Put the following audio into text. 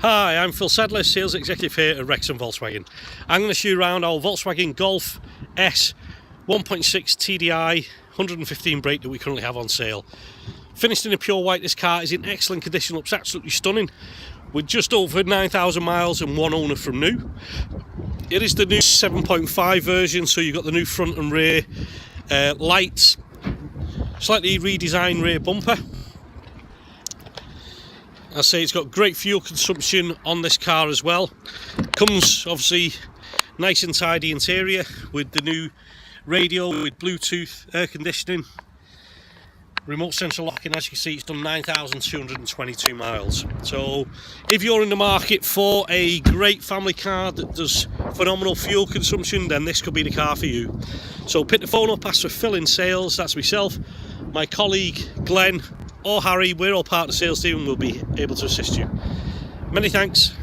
Hi, I'm Phil Sadler, Sales Executive here at Wrexham Volkswagen. I'm going to show you around our Volkswagen Golf S 1.6 TDI 115 brake that we currently have on sale. Finished in a pure white, this car is in excellent condition, looks absolutely stunning, with just over 9,000 miles and one owner from new. It is the new 7.5 version, so you've got the new front and rear lights, slightly redesigned rear bumper. I say it's got great fuel consumption on this car as well. Comes obviously nice and tidy interior with the new radio with Bluetooth air conditioning, remote central locking. As you can see, it's done 9,222 miles. So if you're in the market for a great family car that does phenomenal fuel consumption, then this could be the car for you. So pick the phone up, ask for Phil in sales, that's myself, my colleague Glenn or Harry. We're all part of the sales team and we'll be able to assist you. Many thanks.